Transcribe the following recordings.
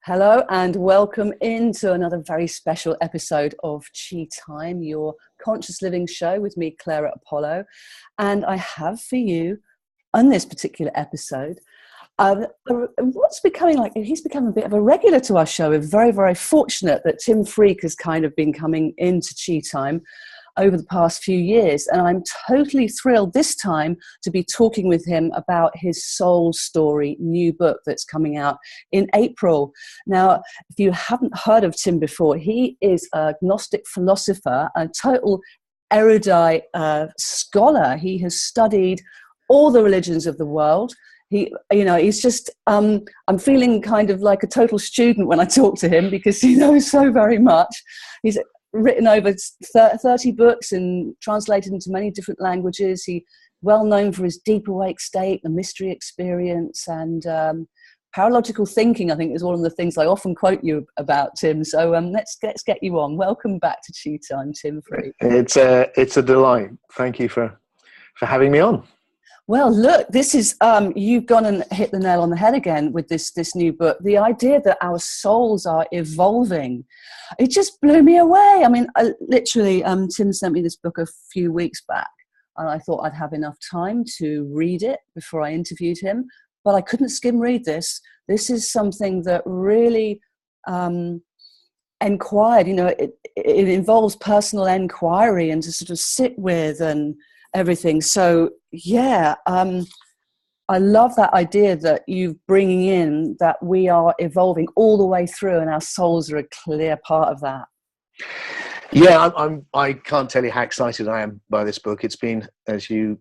Hello and welcome into another very special episode of Chi Time, your conscious living show with me, Clara Apollo. And I have for you on this particular episode, what's becoming he's become a bit of a regular to our show. We're very, very fortunate that Tim Freke has kind of been coming into Chi Time over the past few years, and I'm totally thrilled this time to be talking with him about his Soul Story new book that's coming out in April. Now, if you haven't heard of Tim before, he is a Gnostic philosopher, a total erudite scholar. He has studied all the religions of the world. He's just, I'm feeling kind of like a total student when I talk to him because he knows so very much. He's written over 30 books and translated into many different languages. He's well known for his deep awake state, the mystery experience, and paralogical thinking, I think, is one of the things I often quote you about, Tim. So let's get you on. Welcome back to Chi Time, Tim Freke. It's a delight. Thank you for having me on. Well, look, this is, you've gone and hit the nail on the head again with this new book. The idea that our souls are evolving, it just blew me away. I mean, Tim sent me this book a few weeks back, and I thought I'd have enough time to read it before I interviewed him, but I couldn't skim read this. This is something that really inquired, it involves personal inquiry and to sort of sit with and everything. So yeah, I love that idea that you're bringing in, that we are evolving all the way through and our souls are a clear part of that. Yeah, I can't tell you how excited I am by this book. It's been, as you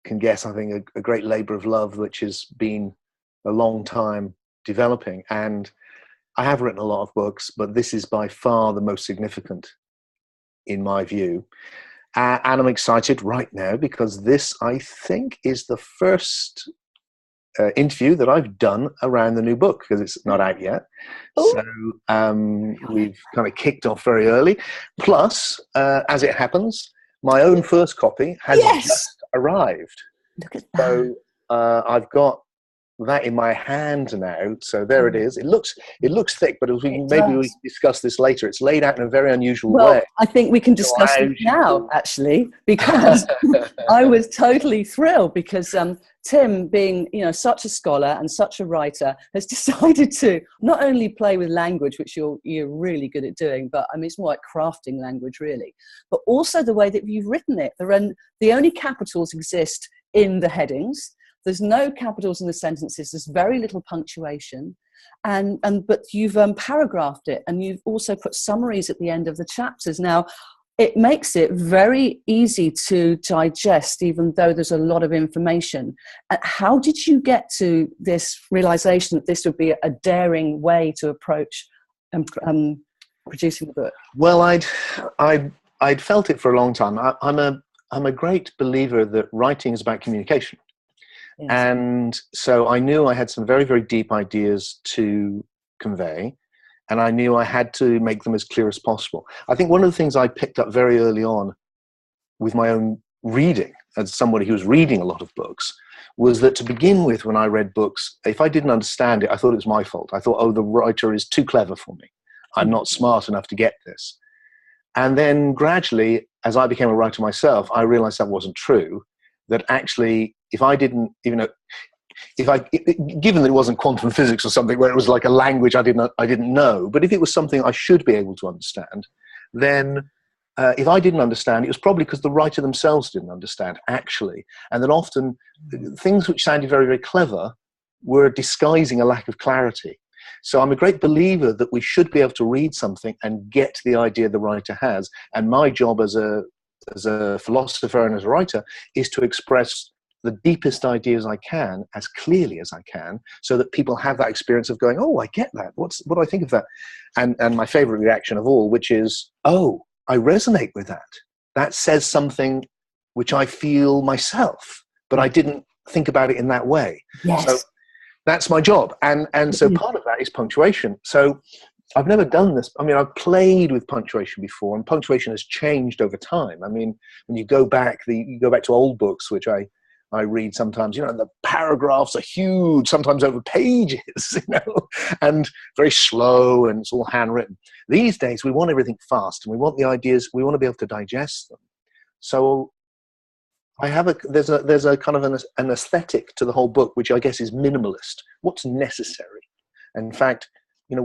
can guess, I think a great labor of love, which has been a long time developing. And I have written a lot of books, but this is by far the most significant in my view. And I'm excited right now because this, I think, is the first interview that I've done around the new book because it's not out yet. Ooh. So we've kind of kicked off very early. Plus, as it happens, my own first copy has just arrived. Look at that. So I've got that in my hand now. So there it is. It looks thick, but maybe we discuss this later. It's laid out in a very unusual way. I think we can discuss it now, actually, because I was totally thrilled because Tim, being such a scholar and such a writer, has decided to not only play with language, which you're really good at doing, but I mean it's more like crafting language really, but also the way that you've written it. The only capitals exist in the headings. There's no capitals in the sentences. There's very little punctuation, but you've paragraphed it, and you've also put summaries at the end of the chapters. Now, it makes it very easy to digest, even though there's a lot of information. How did you get to this realization that this would be a daring way to approach producing the book? Well, I'd felt it for a long time. I'm a great believer that writing is about communication. Yes. And so I knew I had some very, very deep ideas to convey, and I knew I had to make them as clear as possible. I think one of the things I picked up very early on with my own reading, as somebody who was reading a lot of books, was that to begin with, when I read books, if I didn't understand it, I thought it was my fault. I thought, the writer is too clever for me. I'm not smart enough to get this. And then gradually, as I became a writer myself, I realized that wasn't true, that actually, if I didn't, given that it wasn't quantum physics or something where it was like a language I didn't know, but if it was something I should be able to understand, then if I didn't understand, it was probably because the writer themselves didn't understand, actually. And then often things which sounded very, very clever were disguising a lack of clarity. So I'm a great believer that we should be able to read something and get the idea the writer has. And my job as a philosopher and as a writer is to express the deepest ideas I can as clearly as I can, so that people have that experience of going, I get that. What do I think of that? And my favorite reaction of all, which is, I resonate with that. That says something which I feel myself, but I didn't think about it in that way. Yes. So that's my job. And so part of that is punctuation. So I've never done this. I mean, I've played with punctuation before, and punctuation has changed over time. I mean, when you go back to old books, which I I read sometimes, the paragraphs are huge, sometimes over pages, and very slow, and it's all handwritten. These days, we want everything fast, and we want the ideas, we want to be able to digest them. So there's a kind of an aesthetic to the whole book, which I guess is minimalist. What's necessary? In fact,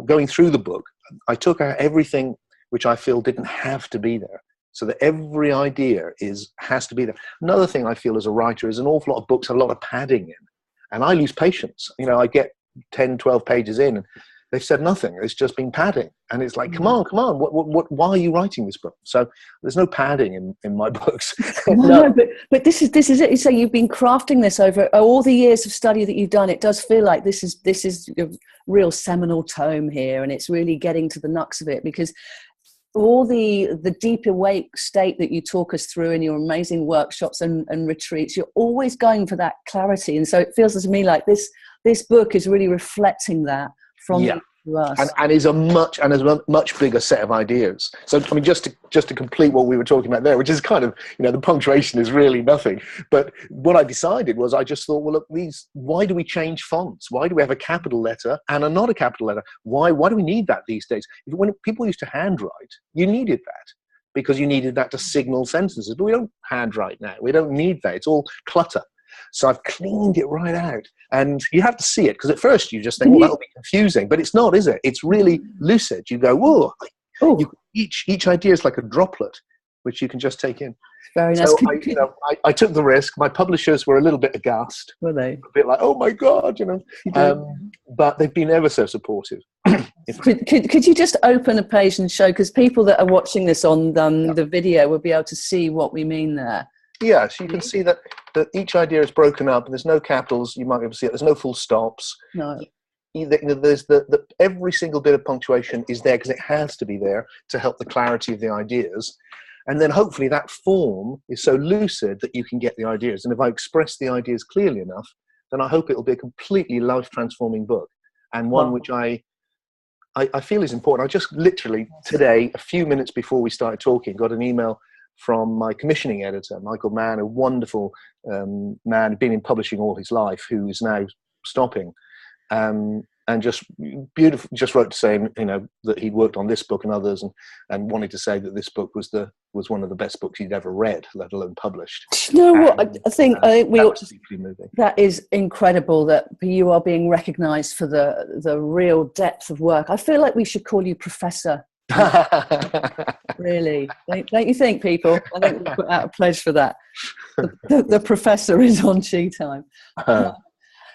going through the book, I took out everything which I feel didn't have to be there, so that every idea has to be there. Another thing I feel as a writer is an awful lot of books have a lot of padding in, and I lose patience. I get 10, 12 pages in, and they've said nothing. It's just been padding, and it's like, come on, why are you writing this book? So there's no padding in my books. No, but this is it. You say you've been crafting this over all the years of study that you've done. It does feel like this is a real seminal tome here, and it's really getting to the nux of it, because all the deep awake state that you talk us through in your amazing workshops and retreats, you're always going for that clarity. And so it feels to me like this book is really reflecting that from you to us. And is a much bigger set of ideas. So I mean, just to complete what we were talking about there, which is kind of, the punctuation is really nothing. But what I decided was, I just thought, well, look, why do we change fonts? Why do we have a capital letter and a not a capital letter? Why do we need that these days? When people used to handwrite, you needed that, because you needed that to signal sentences. But we don't handwrite now. We don't need that. It's all clutter. So I've cleaned it right out, and you have to see it, because at first you just think, well, that'll be confusing, but it's not, is it? It's really lucid. You go, whoa! Each idea is like a droplet, which you can just take in. Very nice. So I took the risk. My publishers were a little bit aghast. Were they? A bit like, oh my God, but they've been ever so supportive. Could you just open a page and show, because people that are watching this on the video will be able to see what we mean there. Yeah, so you can see that each idea is broken up, and there's no capitals. You might be able to see it. There's no full stops. No. There's every single bit of punctuation is there, because it has to be there to help the clarity of the ideas. And then hopefully that form is so lucid that you can get the ideas. And if I express the ideas clearly enough, then I hope it'll be a completely life-transforming book, and one which I feel is important. I just literally today, a few minutes before we started talking, got an email from my commissioning editor, Michael Mann, a wonderful man, been in publishing all his life, who is now stopping, and just beautiful. Just wrote to say, that he'd worked on this book and others, and wanted to say that this book was one of the best books he'd ever read, let alone published. You know what? I think we ought to. That is incredible that you are being recognised for the real depth of work. I feel like we should call you Professor. Really, don't you think, people? I think we put out a pledge for that. The professor is on Chi Time.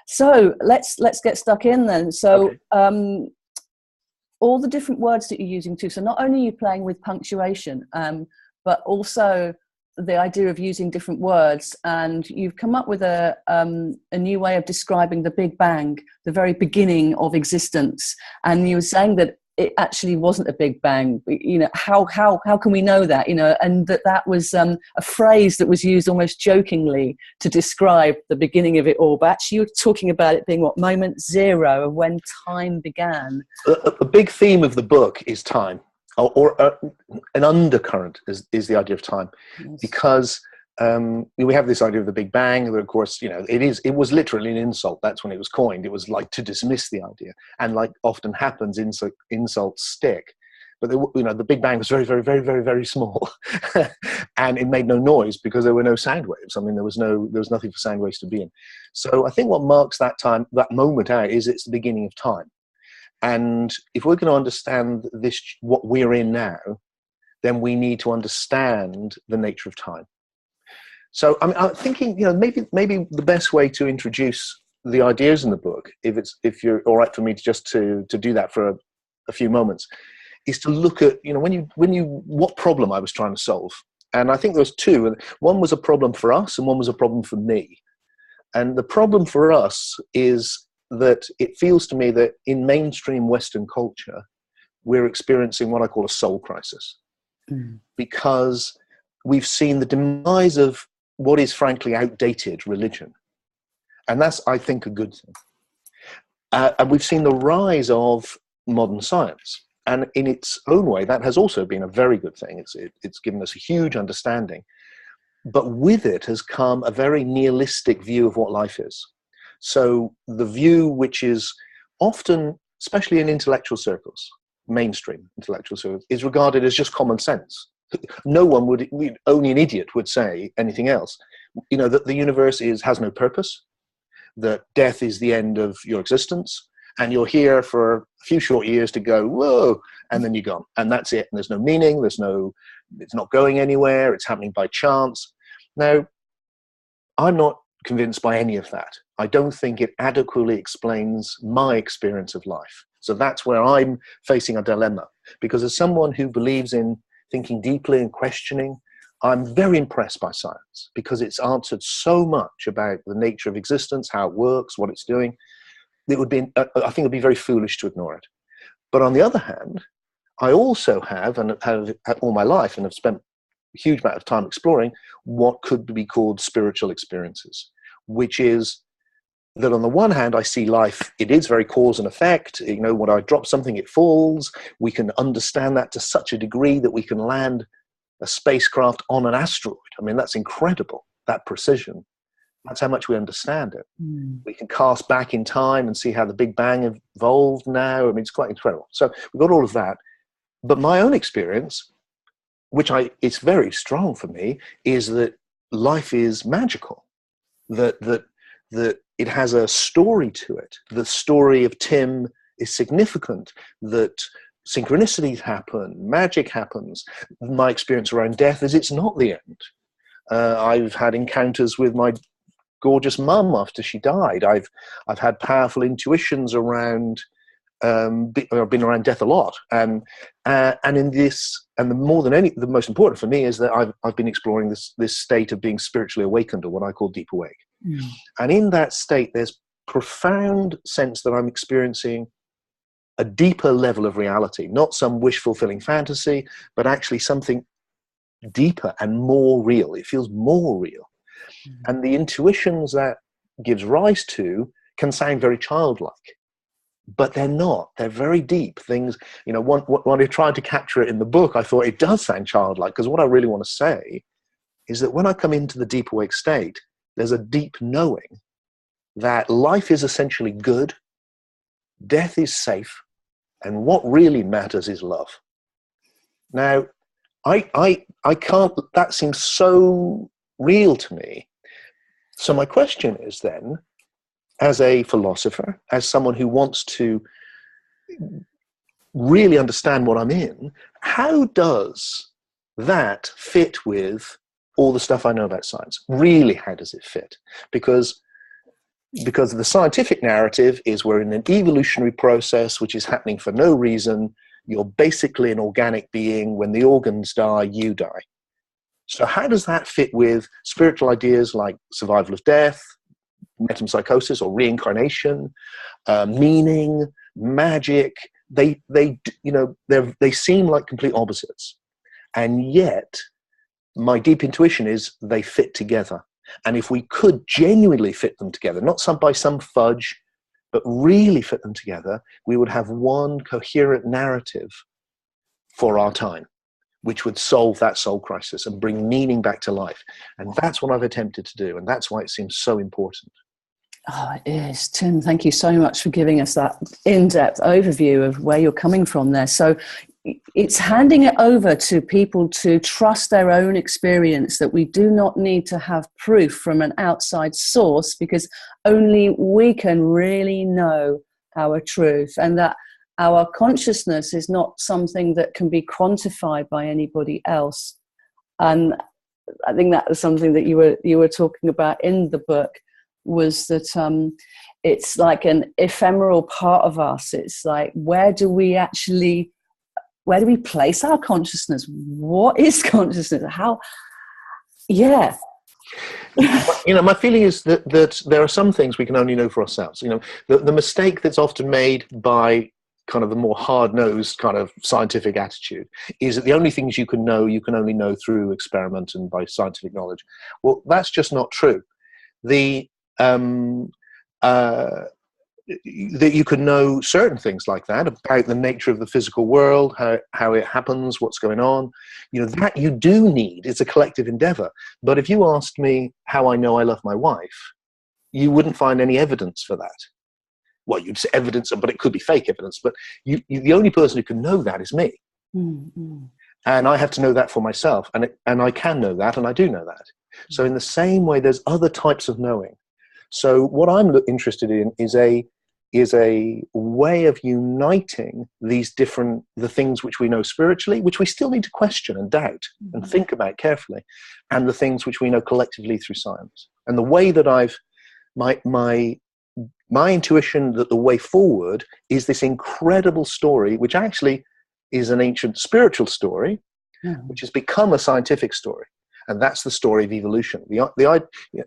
So let's get stuck in then. So all the different words that you're using too. So not only are you playing with punctuation, but also the idea of using different words, and you've come up with a new way of describing the Big Bang, the very beginning of existence. And you were saying that it actually wasn't a big bang. How can we know that? And that was a phrase that was used almost jokingly to describe the beginning of it all. But actually, you're talking about it being moment zero of when time began. A big theme of the book is time, or an undercurrent is the idea of time, yes. Because we have this idea of the Big Bang, that of course, it was literally an insult. That's when it was coined. It was like to dismiss the idea, and like often happens, insults stick. But the Big Bang was very, very, very, very, very small, and it made no noise because there were no sound waves. I mean, there was nothing for sound waves to be in. So I think what marks that moment out is it's the beginning of time. And if we're going to understand this, what we're in now, then we need to understand the nature of time. So I'm thinking, maybe the best way to introduce the ideas in the book, if you're all right for me to do that for a few moments, is to look at what problem I was trying to solve. And I think there was two. One was a problem for us, and one was a problem for me. And the problem for us is that it feels to me that in mainstream Western culture, we're experiencing what I call a soul crisis, because we've seen the demise of what is frankly outdated religion. And that's, I think, a good thing. And we've seen the rise of modern science. And in its own way, that has also been a very good thing. It's given us a huge understanding. But with it has come a very nihilistic view of what life is. So the view which is often, especially in intellectual circles, mainstream intellectual circles, is regarded as just common sense. No one would, only an idiot would say anything else. You know, that the universe has no purpose, that death is the end of your existence, and you're here for a few short years to go, whoa, and then you're gone. And that's it. And there's no meaning, it's not going anywhere, it's happening by chance. Now, I'm not convinced by any of that. I don't think it adequately explains my experience of life. So that's where I'm facing a dilemma. Because as someone who believes in thinking deeply and questioning, I'm very impressed by science because it's answered so much about the nature of existence, how it works, what it's doing. It would be, I think it would be very foolish to ignore it. But on the other hand, I also have all my life, and have spent a huge amount of time exploring what could be called spiritual experiences, which is that on the one hand, I see life, it is very cause and effect. You know, when I drop something, it falls. We can understand that to such a degree that we can land a spacecraft on an asteroid. I mean, that's incredible, that precision. That's how much we understand it. We can cast back in time and see how the Big Bang evolved now. I mean, it's quite incredible. So we've got all of that. But my own experience, it's very strong for me, is that life is magical. That it has a story to it. The story of Tim is significant. That synchronicities happen, magic happens. My experience around death is it's not the end. I've had encounters with my gorgeous mum after she died. I've had powerful intuitions around. I've been around death a lot, and in this, and the most important for me is that I've been exploring this state of being spiritually awakened, or what I call deep awake. And in that state, there's profound sense that I'm experiencing a deeper level of reality, not some wish-fulfilling fantasy, but actually something deeper and more real. It feels more real. And the intuitions that gives rise to can sound very childlike, but they're not. They're very deep things. You know, when I tried to capture it in the book, I thought it does sound childlike, because what I really want to say is that when I come into the deep awake state, there's a deep knowing that life is essentially good, death is safe, and what really matters is love. Now, I can't, that seems so real to me. So my question is then, as a philosopher, as someone who wants to really understand what I'm in, how does that fit with all the stuff I know about science? Really, how does it fit? Because the scientific narrative is we're in an evolutionary process which is happening for no reason. You're basically an organic being. When the organs die, you die. So how does that fit with spiritual ideas like survival of death, metempsychosis or reincarnation, meaning, magic? They seem like complete opposites, and yet my deep intuition is they fit together. And if we could genuinely fit them together, not by some fudge, but really fit them together, we would have one coherent narrative for our time, which would solve that soul crisis and bring meaning back to life. And that's what I've attempted to do, and that's why it seems so important. Oh, it is. Tim, thank you so much for giving us that in-depth overview of where you're coming from there. So it's handing it over to people to trust their own experience, that we do not need to have proof from an outside source, because only we can really know our truth, and that our consciousness is not something that can be quantified by anybody else. And I think that was something that you were talking about in the book, was that it's like an ephemeral part of us. It's like, where do we place our consciousness? What is consciousness? How? Yeah. My feeling is that there are some things we can only know for ourselves. The mistake that's often made by kind of the more hard-nosed kind of scientific attitude is that the only things you can only know through experiment and by scientific knowledge. Well, that's just not true. that you can know certain things like that about the nature of the physical world, how it happens, what's going on. That you do need. It's a collective endeavor. But if you asked me how I know I love my wife, you wouldn't find any evidence for that. Well, you'd say evidence, but it could be fake evidence. But the only person who can know that is me. Mm-hmm. And I have to know that for myself. And I can know that, and I do know that. So in the same way, there's other types of knowing. So what I'm interested in is a way of uniting the things which we know spiritually, which we still need to question and doubt and think about carefully, and the things which we know collectively through science. And the way that my intuition that the way forward is this incredible story, which actually is an ancient spiritual story, which has become a scientific story. And that's the story of evolution.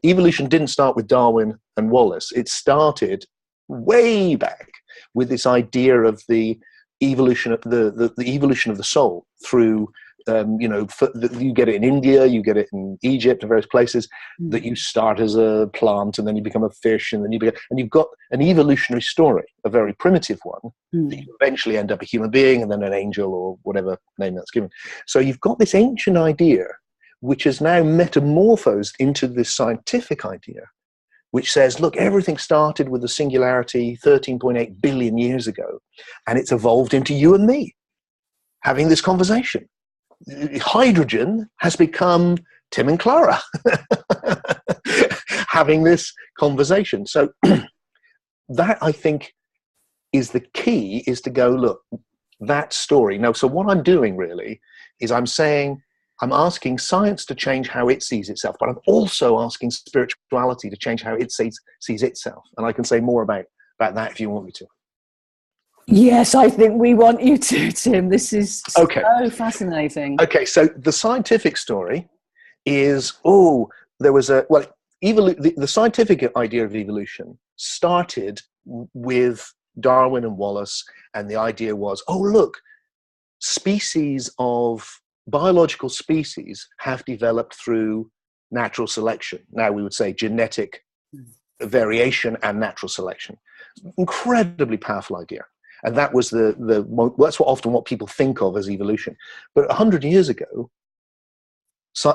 Evolution didn't start with Darwin and Wallace. It started way back with this idea of the evolution of the evolution of the soul through you get it in India, you get it in Egypt and various places, that you start as a plant and then you become a fish, and then you've got an evolutionary story, a very primitive one, that you eventually end up a human being and then an angel or whatever name that's given. So you've got this ancient idea which is now metamorphosed into this scientific idea, which says, look, everything started with the singularity 13.8 billion years ago, and it's evolved into you and me having this conversation. Hydrogen has become Tim and Clara having this conversation. So that, I think, is the key, is to go, look, that story. Now, so what I'm doing really is I'm asking science to change how it sees itself, but I'm also asking spirituality to change how it sees itself. And I can say more about that if you want me to. Yes, I think we want you to, Tim. This is so fascinating. Okay, so the scientific story is, the scientific idea of evolution started with Darwin and Wallace, and the idea was, look, biological species have developed through natural selection. Now we would say genetic variation and natural selection. Incredibly powerful idea. And that was that's what people think of as evolution. But 100 years ago,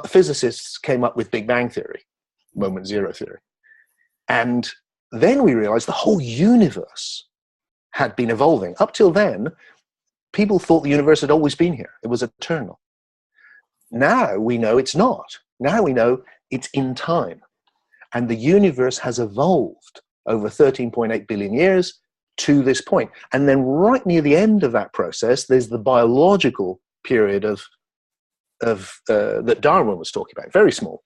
physicists came up with Big Bang theory, moment zero theory. And then we realized the whole universe had been evolving. Up till then, people thought the universe had always been here. It was eternal. Now we know it's not. Now we know it's in time. And the universe has evolved over 13.8 billion years to this point. And then right near the end of that process, there's the biological period that Darwin was talking about, very small.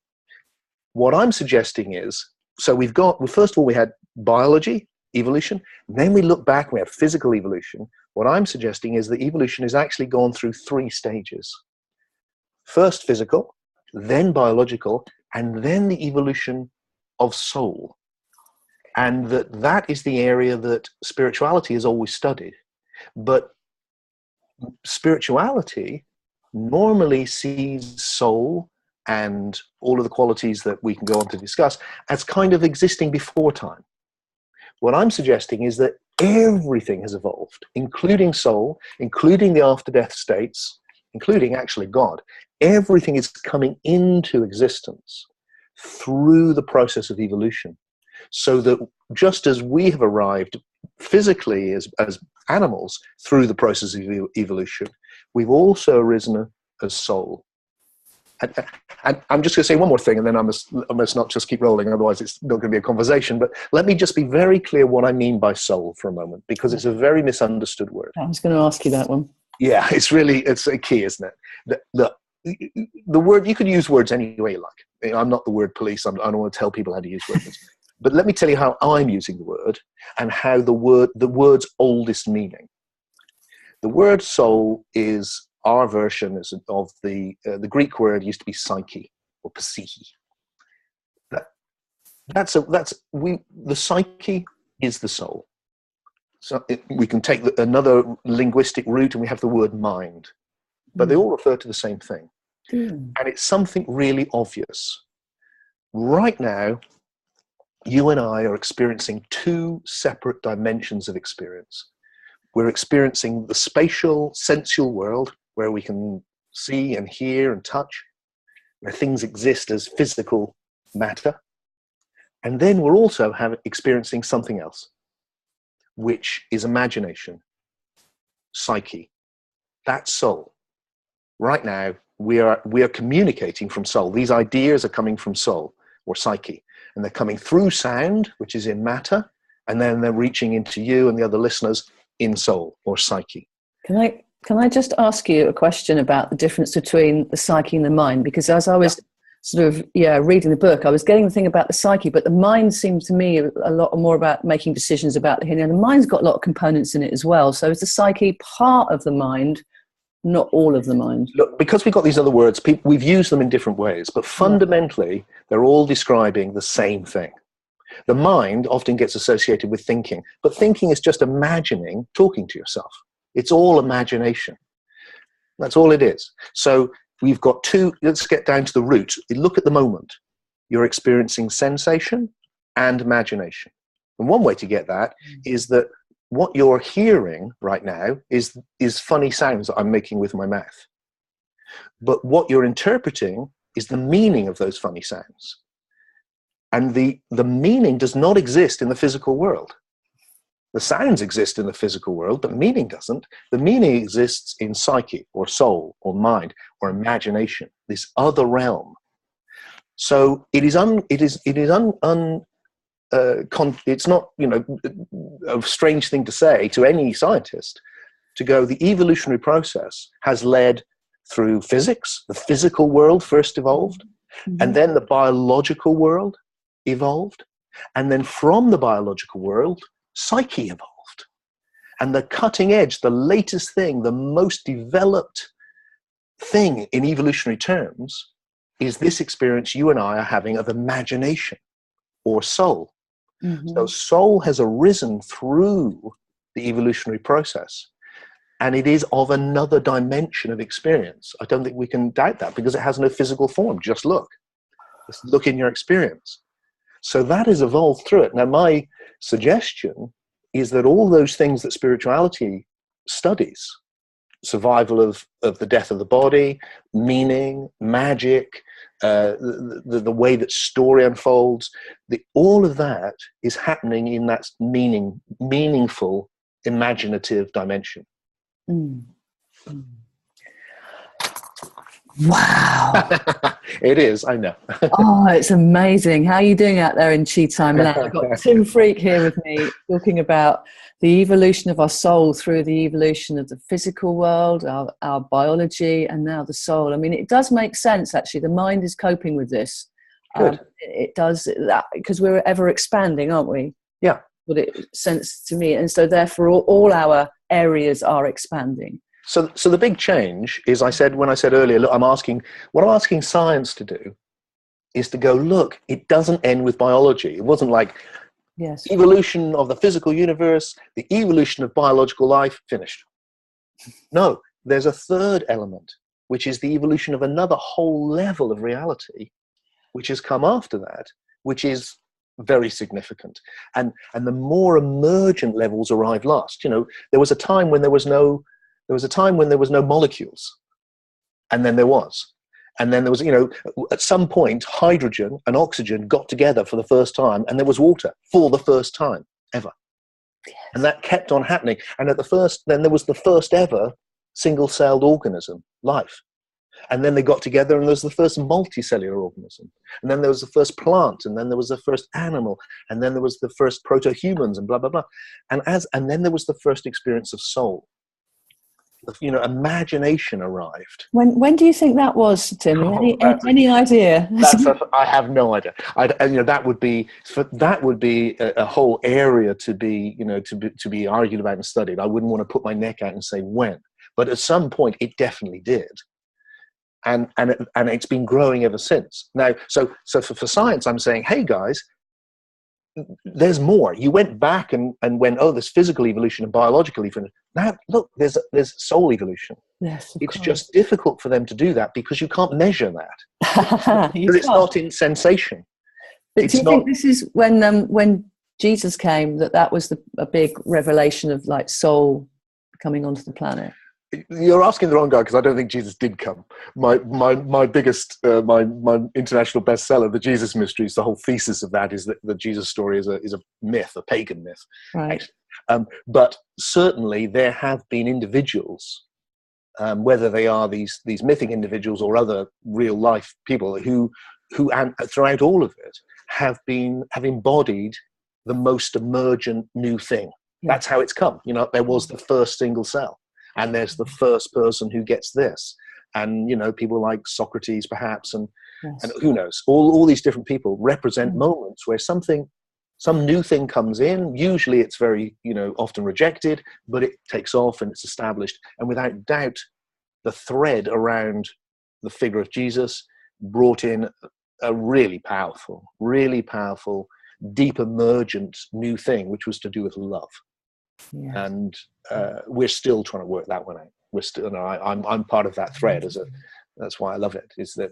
What I'm suggesting is, so first of all, we had biology, evolution, then we look back, we have physical evolution. What I'm suggesting is that evolution has actually gone through 3 stages. First physical, then biological, and then the evolution of soul. And that is the area that spirituality has always studied. But spirituality normally sees soul and all of the qualities that we can go on to discuss as kind of existing before time. What I'm suggesting is that everything has evolved, including soul, including the after-death states, including actually God. Everything is coming into existence through the process of evolution. So that just as we have arrived physically as animals through the process of evolution, we've also arisen as soul. And I'm just going to say one more thing, and then I must not just keep rolling, otherwise it's not going to be a conversation. But let me just be very clear what I mean by soul for a moment, because it's a very misunderstood word. I was going to ask you that one. Yeah, it's a key, isn't it? The word, you could use words any way you like. I'm not the word police. I don't want to tell people how to use words. But let me tell you how I'm using the word and how the word's oldest meaning. The word soul is our version of the Greek word used to be psyche or psyche. The psyche is the soul. So we can take another linguistic route and we have the word mind, but they all refer to the same thing. And it's something really obvious. Right now, you and I are experiencing two separate dimensions of experience. We're experiencing the spatial, sensual world where we can see and hear and touch, where things exist as physical matter. And then we're also experiencing something else, which is imagination, psyche. That's soul. Right now, we are communicating from soul. These ideas are coming from soul or psyche, and they're coming through sound, which is in matter, and then they're reaching into you and the other listeners in soul or psyche. Can I just ask you a question about the difference between the psyche and the mind? Because as I was sort of reading the book, I was getting the thing about the psyche, but the mind seemed to me a lot more about making decisions about the healing. And the mind's got a lot of components in it as well. So is the psyche part of the mind, not all of the mind? Look, because we've got these other words, we've used them in different ways, but fundamentally, they're all describing the same thing. The mind often gets associated with thinking, but thinking is just imagining talking to yourself. It's all imagination. That's all it is. So we've got two, let's get down to the root. Look at the moment. You're experiencing sensation and imagination. And one way to get that is that what you're hearing right now is funny sounds that I'm making with my mouth. But what you're interpreting is the meaning of those funny sounds. And the meaning does not exist in the physical world. The sounds exist in the physical world, but meaning doesn't. The meaning exists in psyche or soul or mind or imagination, this other realm. So it's not, a strange thing to say to any scientist to go, the evolutionary process has led through physics. The physical world first evolved, and then the biological world evolved, and then from the biological world, psyche evolved. And the cutting edge, the latest thing, the most developed thing in evolutionary terms is this experience you and I are having of imagination or soul. So soul has arisen through the evolutionary process, and it is of another dimension of experience. I don't think we can doubt that because it has no physical form. Just look in your experience. So that has evolved through it. Now, my suggestion is that all those things that spirituality studies, survival of the death of the body, meaning, magic, the way that story unfolds, all of that is happening in that meaningful, imaginative dimension. Wow. It is, I know. Oh, it's amazing. How are you doing out there in Chi Time Land? I've got Tim Freke here with me talking about the evolution of our soul through the evolution of the physical world, our biology, and now the soul. I mean, it does make sense, actually. The mind is coping with this. Good. It does, that because we're ever expanding, aren't we? Yeah. What it sense to me. And so therefore all our areas are expanding. So the big change is, when I said earlier, look, what I'm asking science to do is to go, look, it doesn't end with biology. It wasn't like evolution of the physical universe, the evolution of biological life, finished. No, there's a third element, which is the evolution of another whole level of reality, which has come after that, which is very significant. And the more emergent levels arrive last. There was a time when there was no molecules, and then there was. And then there was, at some point, hydrogen and oxygen got together for the first time, and there was water for the first time ever. Yes. And that kept on happening. And then there was the first ever single-celled organism, life. And then they got together, and there was the first multicellular organism. And then there was the first plant, and then there was the first animal, and then there was the first proto-humans, and blah, blah, blah. And then there was the first experience of soul. Imagination arrived. When do you think that was, Tim? Any idea? I have no idea. That would be a whole area to be argued about and studied. I wouldn't want to put my neck out and say when, but at some point it definitely did, and it's been growing ever since. Now, so for science, I'm saying, hey guys, there's more. You went back and went, oh, there's physical evolution and biological evolution. Now, look, there's soul evolution. Yes, it's just difficult for them to do that because you can't measure that. Because it's not in sensation. But do you think this is when Jesus came, that was a big revelation of like soul coming onto the planet? You're asking the wrong guy, because I don't think Jesus did come. My biggest, my international bestseller, The Jesus Mysteries, the whole thesis of that is that the Jesus story is a myth, a pagan myth. Right. But certainly there have been individuals, whether they are these mythic individuals or other real life people who and throughout all of it have embodied the most emergent new thing. Yeah. That's how it's come. There was the first single cell, and there's the first person who gets this, and people like Socrates perhaps, and who knows, all these different people represent moments where some new thing comes in. Usually it's very often rejected, but it takes off and it's established, and without doubt the thread around the figure of Jesus brought in a really powerful, deep emergent new thing, which was to do with love. Yes. And we're still trying to work that one out. We're still, I'm part of that thread. That's why I love it, is that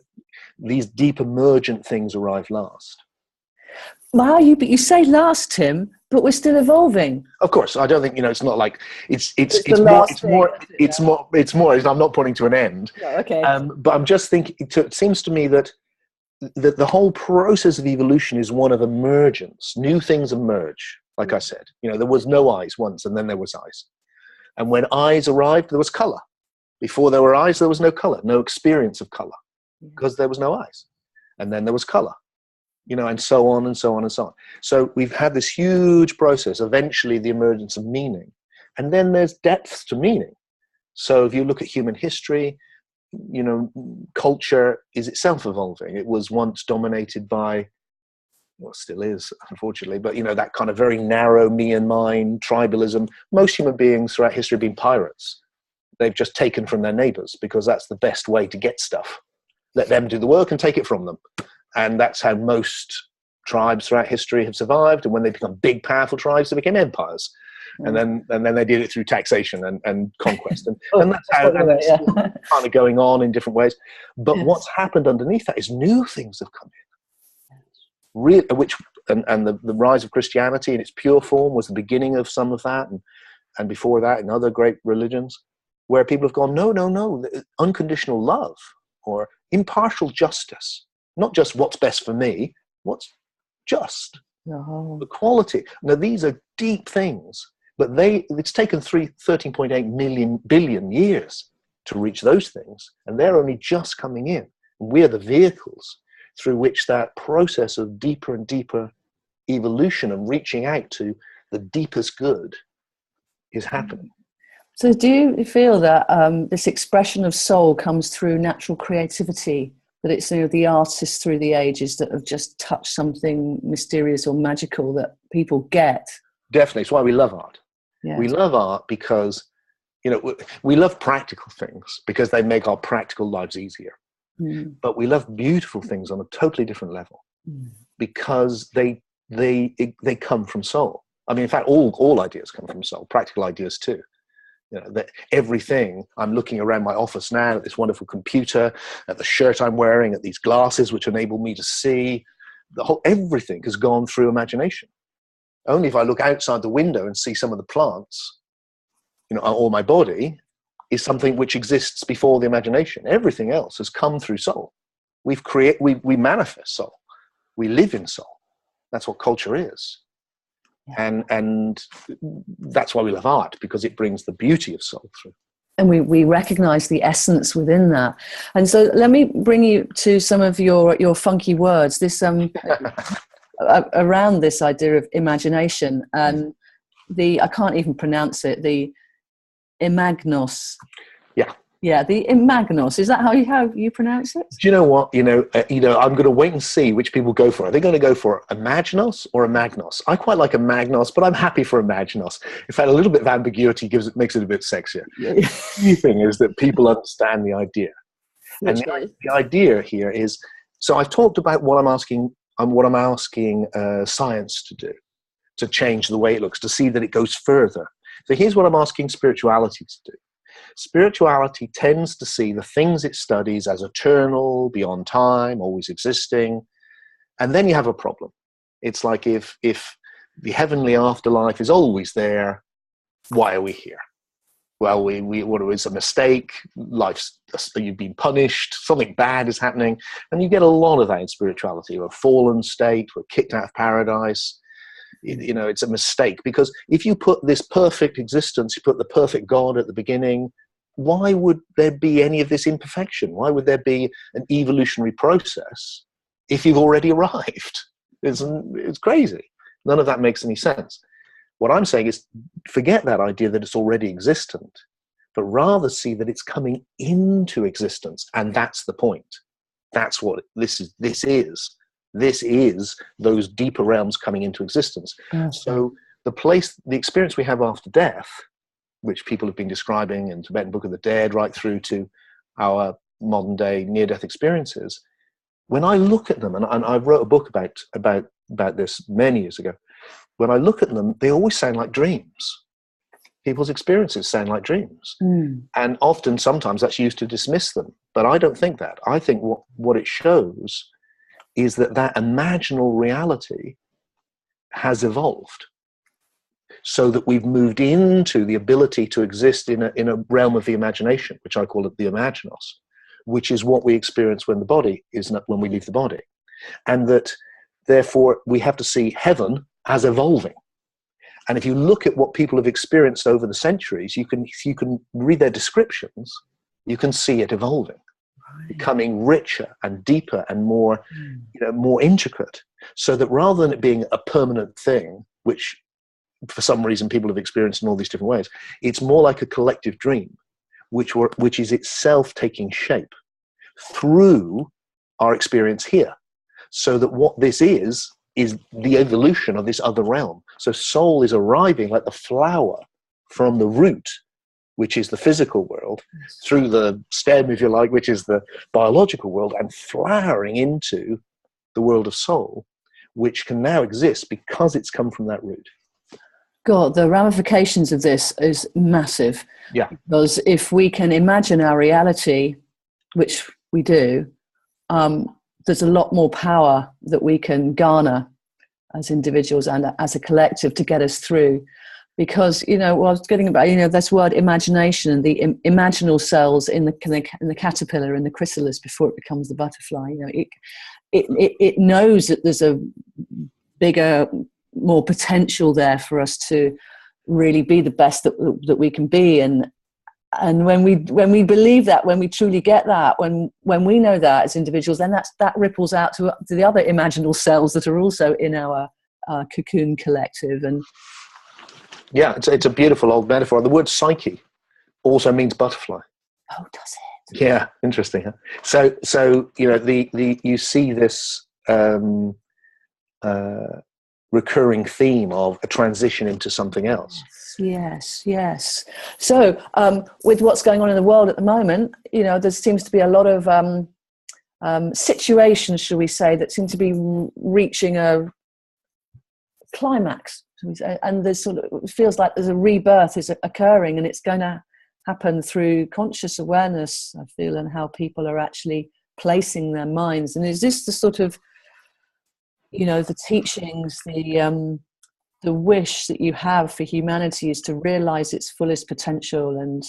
these deep emergent things arrive last. Wow, you say last, Tim, but we're still evolving. Of course, I don't think it's not like it's more. I'm not pointing to an end. No, okay. But I'm just thinking. It seems to me that the whole process of evolution is one of emergence. New things emerge. Like I said, there was no eyes once, and then there was eyes. And when eyes arrived, there was color. Before there were eyes, there was no color, no experience of color, because there was no eyes. And then there was color, and so on and so on and so on. So we've had this huge process, eventually the emergence of meaning. And then there's depth to meaning. So if you look at human history, culture is itself evolving. It was once dominated by, well, still is, unfortunately, but that kind of very narrow me and mine tribalism. Most human beings throughout history have been pirates. They've just taken from their neighbors because that's the best way to get stuff. Let them do the work and take it from them. And that's how most tribes throughout history have survived. And when they become big, powerful tribes, they became empires. And then they did it through taxation and conquest. And that's how that's kind of going on in different ways. But what's happened underneath that is new things have come in. And the rise of Christianity in its pure form was the beginning of some of that, and before that in other great religions, where people have gone, no, unconditional love or impartial justice, not just what's best for me, what's just, equality. Now these are deep things, but it's taken 13.8 billion years to reach those things, and they're only just coming in. We're the vehicles through which that process of deeper and deeper evolution and reaching out to the deepest good is happening. So do you feel that this expression of soul comes through natural creativity, that it's the artists through the ages that have just touched something mysterious or magical that people get? Definitely. It's why we love art. Yeah. We love art because, we love practical things because they make our practical lives easier. But we love beautiful things on a totally different level because they come from soul. I mean, in fact, all ideas come from soul, practical ideas too. That everything, I'm looking around my office now at this wonderful computer, at the shirt I'm wearing, at these glasses which enable me to see, everything has gone through imagination. Only if I look outside the window and see some of the plants, or my body, is something which exists before the imagination. Everything else has come through soul. We manifest soul. We live in soul. That's what culture is. Yeah. And that's why we love art, because it brings the beauty of soul through. And we recognize the essence within that. And so let me bring you to some of your funky words. This around this idea of imagination and I can't even pronounce it, the Imagnos. Yeah, the Imagnos. Is that how you pronounce it? Do you know what? I'm going to wait and see which people go for. Are they going to go for Imagnos or Imagnos? I quite like Imagnos, but I'm happy for Imagnos. In fact, a little bit of ambiguity makes it a bit sexier. The key thing is that people understand the idea. And the idea here is, so I've talked about what I'm asking science to do, to change the way it looks, to see that it goes further. So here's what I'm asking spirituality to do. Spirituality tends to see the things it studies as eternal, beyond time, always existing. And then you have a problem. It's like if the heavenly afterlife is always there, why are we here? Well, what it was a mistake, you've been punished, something bad is happening. And you get a lot of that in spirituality. We're a fallen state, we're kicked out of paradise. It's a mistake, because if you put this perfect existence, you put the perfect God at the beginning, why would there be any of this imperfection? Why would there be an evolutionary process if you've already arrived? It's crazy. None of that makes any sense. What I'm saying is, forget that idea that it's already existent, but rather see that it's coming into existence. And that's the point. That's what this is. This is those deeper realms coming into existence. So the experience we have after death, which people have been describing in Tibetan Book of the Dead, right through to our modern day near-death experiences, when I look at them, and I wrote a book about this many years ago, when I look at them, they always sound like dreams. People's experiences sound like dreams. And often, sometimes that's used to dismiss them. But I don't think that. I think what it shows is that imaginal reality has evolved, so that we've moved into the ability to exist in a realm of the imagination, which I call it the imaginos, which is what we experience when when we leave the body. And that, therefore, we have to see heaven as evolving. And if you look at what people have experienced over the centuries, you can read their descriptions, you can see it evolving, becoming richer and deeper and more intricate, so that rather than it being a permanent thing, which for some reason people have experienced in all these different ways, it's more like a collective dream, which is itself taking shape through our experience here. So that what this is the evolution of this other realm. So soul is arriving like the flower from the root, which is the physical world, through the stem, if you like, which is the biological world, and flowering into the world of soul, which can now exist because it's come from that root. God, the ramifications of this is massive. Yeah. Because if we can imagine our reality, which we do, there's a lot more power that we can garner as individuals and as a collective to get us through. Because, what I was getting about, this word imagination, the imaginal cells in the caterpillar, in the chrysalis before it becomes the butterfly, it knows that there's a bigger, more potential there for us to really be the best that we can be. And when we believe that, when we truly get that, when we know that as individuals, then that ripples out to the other imaginal cells that are also in our cocoon collective. And yeah, it's a beautiful old metaphor. The word psyche also means butterfly. Oh, does it? Yeah, interesting. Huh? So you see this recurring theme of a transition into something else. Yes. So with what's going on in the world at the moment, there seems to be a lot of situations, shall we say, that seem to be reaching a climax, shall we say, and there's it feels like there's a rebirth is occurring, and it's going to happen through conscious awareness, I feel, and how people are actually placing their minds. And is this the sort of, the teachings, the wish that you have for humanity is to realize its fullest potential? And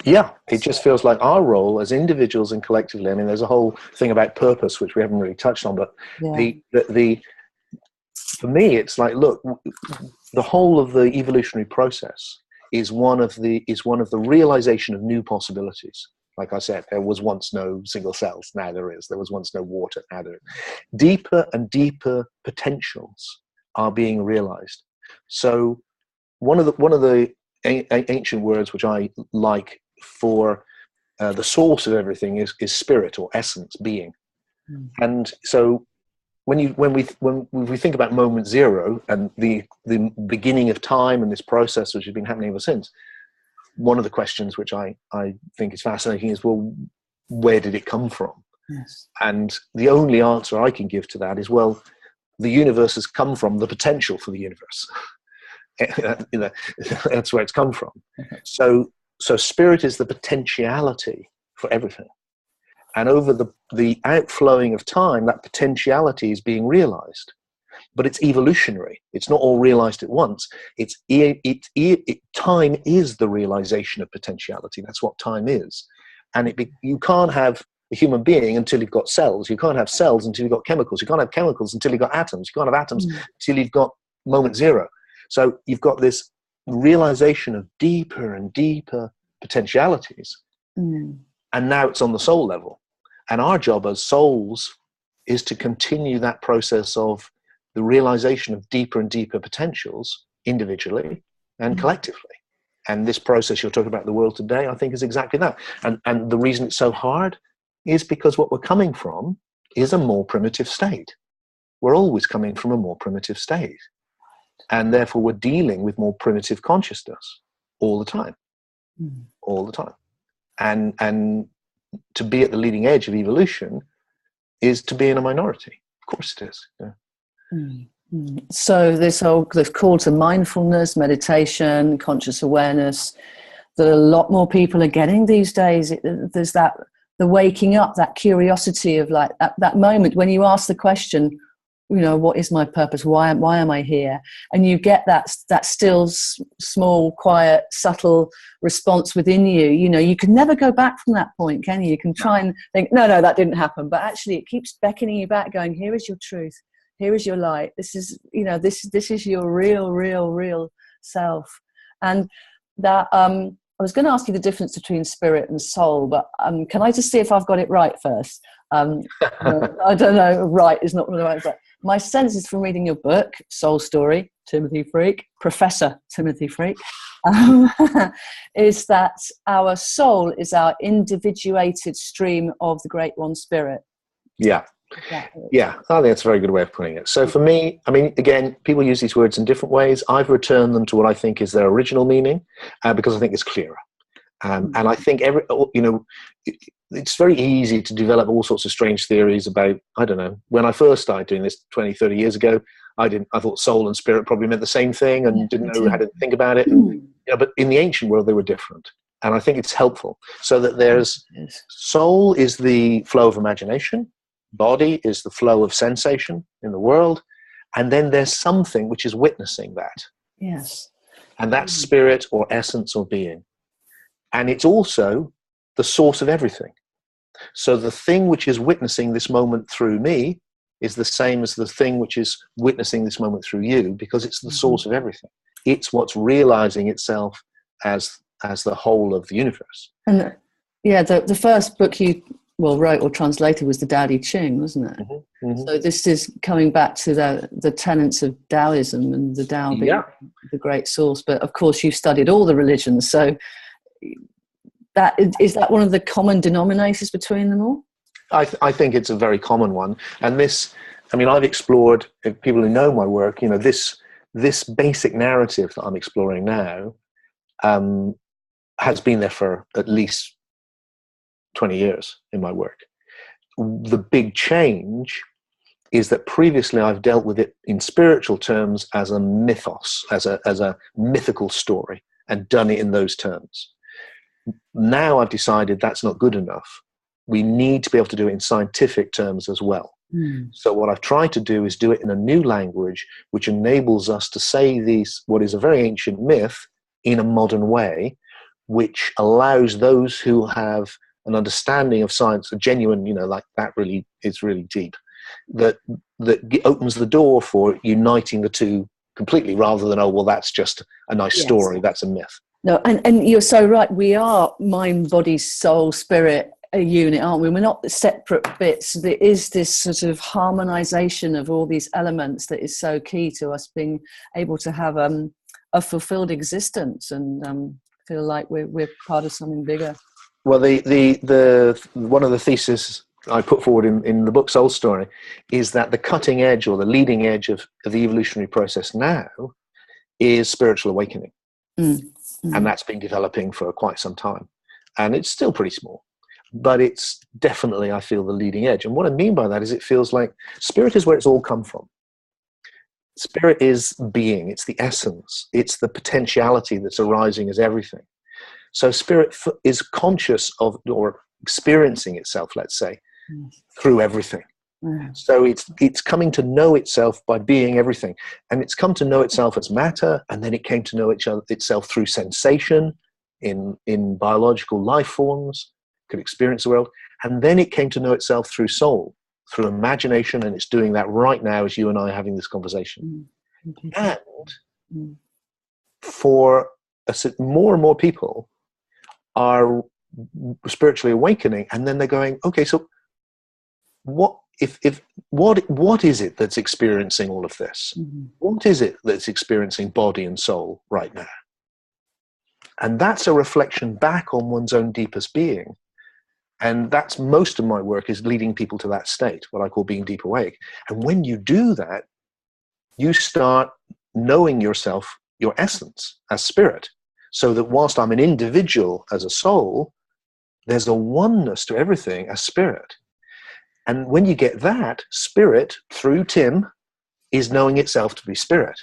yeah, it just feels like our role as individuals and collectively, I mean, there's a whole thing about purpose, which we haven't really touched on, but the for me, it's like, look, the whole of the evolutionary process is one of the realization of new possibilities. Like I said, there was once no single cells, now there is. There was once no water, now there is. Deeper and deeper potentials are being realized. So one of the ancient words which I like for the source of everything is spirit, or essence, being. And so when we think about moment zero and the beginning of time and this process which has been happening ever since, one of the questions which I think is fascinating is, well, where did it come from? Yes. And the only answer I can give to that is, well, the universe has come from the potential for the universe. That's where it's come from. So spirit is the potentiality for everything. And over the outflowing of time, that potentiality is being realized. But it's evolutionary. It's not all realized at once. Time is the realization of potentiality. That's what time is. And you can't have a human being until you've got cells. You can't have cells until you've got chemicals. You can't have chemicals until you've got atoms. You can't have atoms until you've got moment zero. So you've got this realization of deeper and deeper potentialities. And now it's on the soul level. And our job as souls is to continue that process of the realization of deeper and deeper potentials individually and collectively. And this process you're talking about in the world today, I think, is exactly that. And the reason it's so hard is because what we're coming from is a more primitive state. We're always coming from a more primitive state. And therefore we're dealing with more primitive consciousness all the time. All the time. And to be at the leading edge of evolution is to be in a minority. Of course it is. Yeah. So this call to mindfulness, meditation, conscious awareness, that a lot more people are getting these days. There's the waking up, that curiosity of like that moment when you ask the question, what is my purpose? Why am I here? And you get that still small, quiet, subtle response within you. You can never go back from that point, can you? You can try and think, no, that didn't happen. But actually it keeps beckoning you back, going, here is your truth. Here is your light. This is, this is your real self. And that, I was going to ask you the difference between spirit and soul, but can I just see if I've got it right first? I don't know, right is not the right, but my sense is from reading your book, Soul Story, Timothy Freke, Professor Timothy Freke, is that our soul is our individuated stream of the Great One Spirit. Yeah. Yeah, I think that's a very good way of putting it. So for me, again, people use these words in different ways. I've returned them to what I think is their original meaning because I think it's clearer. And I think it's very easy to develop all sorts of strange theories about, I don't know, when I first started doing this 20, 30 years ago, I thought soul and spirit probably meant the same thing and didn't know how to think about it. And, but in the ancient world, they were different. And I think it's helpful. So that there's soul is the flow of imagination. Body is the flow of sensation in the world, and then there's something which is witnessing that. Yes. And that's spirit or essence or being. And it's also the source of everything. So the thing which is witnessing this moment through me is the same as the thing which is witnessing this moment through you, because it's the source of everything. It's what's realizing itself as the whole of the universe. And the first book you wrote or translated was the Daddy Ching, wasn't it? So this is coming back to the tenets of Taoism and the Tao being the great source. But of course, you've studied all the religions. So is that one of the common denominators between them all? I think it's a very common one. And this, I've explored, if people who know my work, this basic narrative that I'm exploring now has been there for at least 20 years in my work. The big change is that previously I've dealt with it in spiritual terms as a mythos, as a mythical story, and done it in those terms. Now I've decided that's not good enough. We need to be able to do it in scientific terms as well. So what I've tried to do is do it in a new language, which enables us to say what is a very ancient myth in a modern way, which allows those who have an understanding of science, a genuine, like that really is really deep, that opens the door for uniting the two completely, rather than, that's just a nice story, that's a myth. No, and you're so right. We are mind, body, soul, spirit, a unit, aren't we? We're not separate bits. There is this sort of harmonization of all these elements that is so key to us being able to have a fulfilled existence and feel like we're part of something bigger. Well, the one of the theses I put forward in the book Soul Story is that the cutting edge or the leading edge of the evolutionary process now is spiritual awakening. And that's been developing for quite some time. And it's still pretty small, but it's definitely, I feel, the leading edge. And what I mean by that is it feels like spirit is where it's all come from. Spirit is being, it's the essence, it's the potentiality that's arising as everything. So spirit is conscious of, or experiencing itself, let's say, through everything. Yeah. So it's coming to know itself by being everything. And it's come to know itself as matter, and then it came to know itself through sensation in biological life forms, could experience the world. And then it came to know itself through soul, through imagination, and it's doing that right now as you and I are having this conversation. And for more and more people are spiritually awakening, and then they're going, okay, so what is it that's experiencing all of this? What is it that's experiencing body and soul right now? And that's a reflection back on one's own deepest being. And that's most of my work, is leading people to that state, what I call being deep awake. And when you do that, you start knowing yourself, your essence as spirit. So that whilst I'm an individual as a soul, there's a oneness to everything as spirit. And when you get that, spirit, through Tim, is knowing itself to be spirit.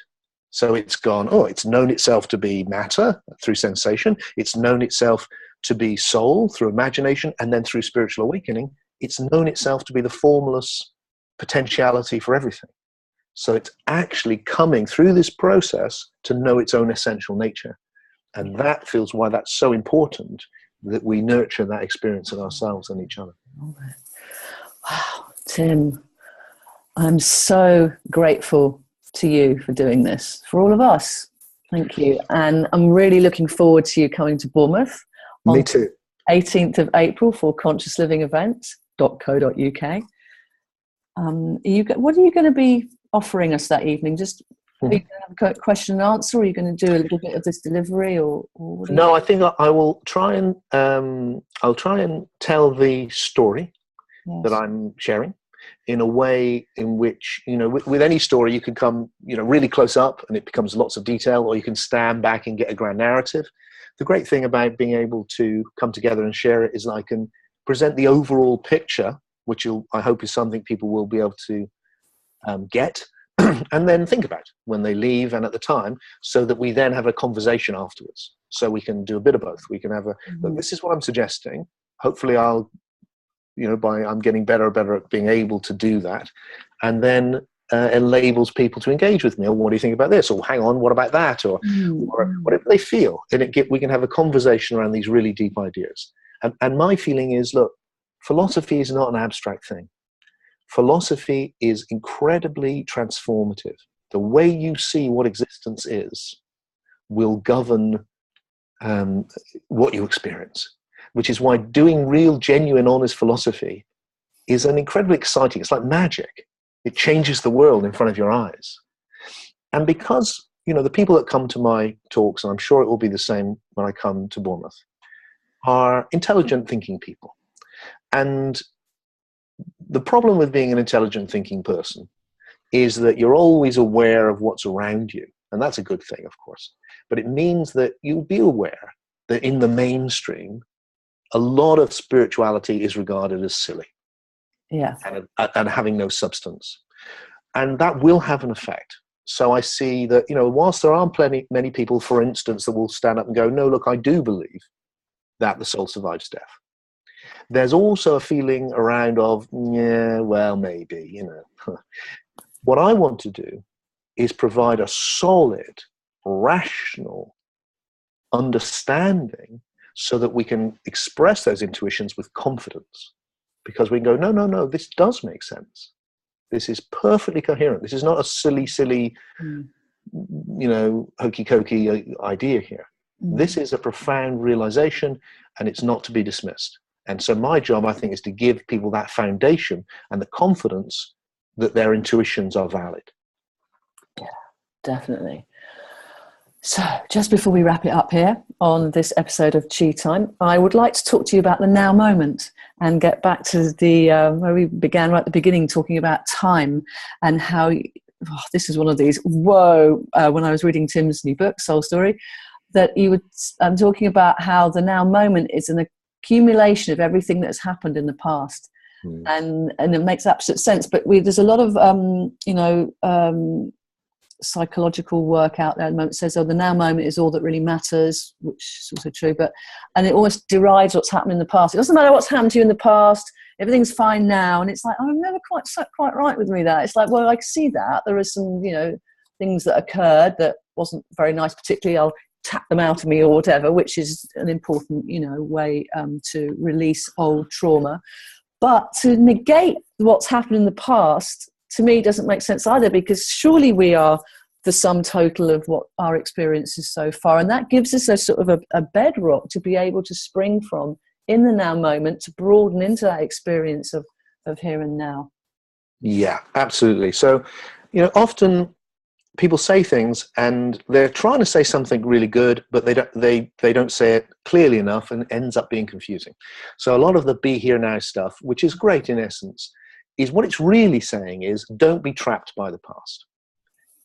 So it's it's known itself to be matter through sensation. It's known itself to be soul through imagination. And then through spiritual awakening, it's known itself to be the formless potentiality for everything. So it's actually coming through this process to know its own essential nature. And that feels why that's so important, that we nurture that experience in ourselves and each other. Wow, Tim, I'm so grateful to you for doing this, for all of us. Thank you. And I'm really looking forward to you coming to Bournemouth. Me too. 18th of April for consciouslivingevents.co.uk. What are you going to be offering us that evening? Just are you going to have a question and answer, or are you going to do a little bit of this delivery, or what do you No, I think I will try and I'll try and tell the story that I'm sharing in a way in which, with any story, you can come, really close up and it becomes lots of detail, or you can stand back and get a grand narrative. The great thing about being able to come together and share it is that I can present the overall picture, which I hope is something people will be able to get and then think about when they leave and at the time, so that we then have a conversation afterwards. So we can do a bit of both. We can have look, this is what I'm suggesting. Hopefully I'm getting better and better at being able to do that. And then enables people to engage with me. Or what do you think about this? Or hang on, what about that? Or whatever they feel. And we can have a conversation around these really deep ideas. And my feeling is, look, philosophy is not an abstract thing. Philosophy is incredibly transformative. The way you see what existence is will govern what you experience, which is why doing real, genuine, honest philosophy is an incredibly exciting. It's like magic. It changes the world in front of your eyes. And because, the people that come to my talks, and I'm sure it will be the same when I come to Bournemouth, are intelligent thinking people. And the problem with being an intelligent thinking person is that you're always aware of what's around you. And that's a good thing, of course. But it means that you'll be aware that in the mainstream, a lot of spirituality is regarded as silly. Yeah. And having no substance. And that will have an effect. So I see that, whilst there aren't many people, for instance, that will stand up and go, no, look, I do believe that the soul survives death. There's also a feeling around of, yeah, well, maybe, What I want to do is provide a solid, rational understanding so that we can express those intuitions with confidence. Because we can go, no, this does make sense. This is perfectly coherent. This is not a silly, hokey-cokey idea here. This is a profound realization, and it's not to be dismissed. And so my job, I think, is to give people that foundation and the confidence that their intuitions are valid. Yeah, definitely. So just before we wrap it up here on this episode of Chi Time, I would like to talk to you about the now moment and get back to the where we began right at the beginning, talking about time and how this is one of these when I was reading Tim's new book, Soul Story, that he was talking about how the now moment is an accumulation of everything that's happened in the past. And it makes absolute sense. But there's a lot of psychological work out there at the moment that says, oh, the now moment is all that really matters, which is also true, and it almost derides what's happened in the past. It doesn't matter what's happened to you in the past, everything's fine now. And it's like, oh, I'm never quite right with me that. It's like, well, I can see that. There are some, things that occurred that wasn't very nice, particularly I'll tap them out of me or whatever, which is an important, way to release old trauma. But to negate what's happened in the past, to me, doesn't make sense either, because surely we are the sum total of what our experience is so far. And that gives us a sort of a bedrock to be able to spring from in the now moment, to broaden into that experience of here and now. Yeah, absolutely. So, often people say things and they're trying to say something really good, but they don't say it clearly enough, and it ends up being confusing. So a lot of the be here now stuff, which is great in essence, is what it's really saying is, don't be trapped by the past.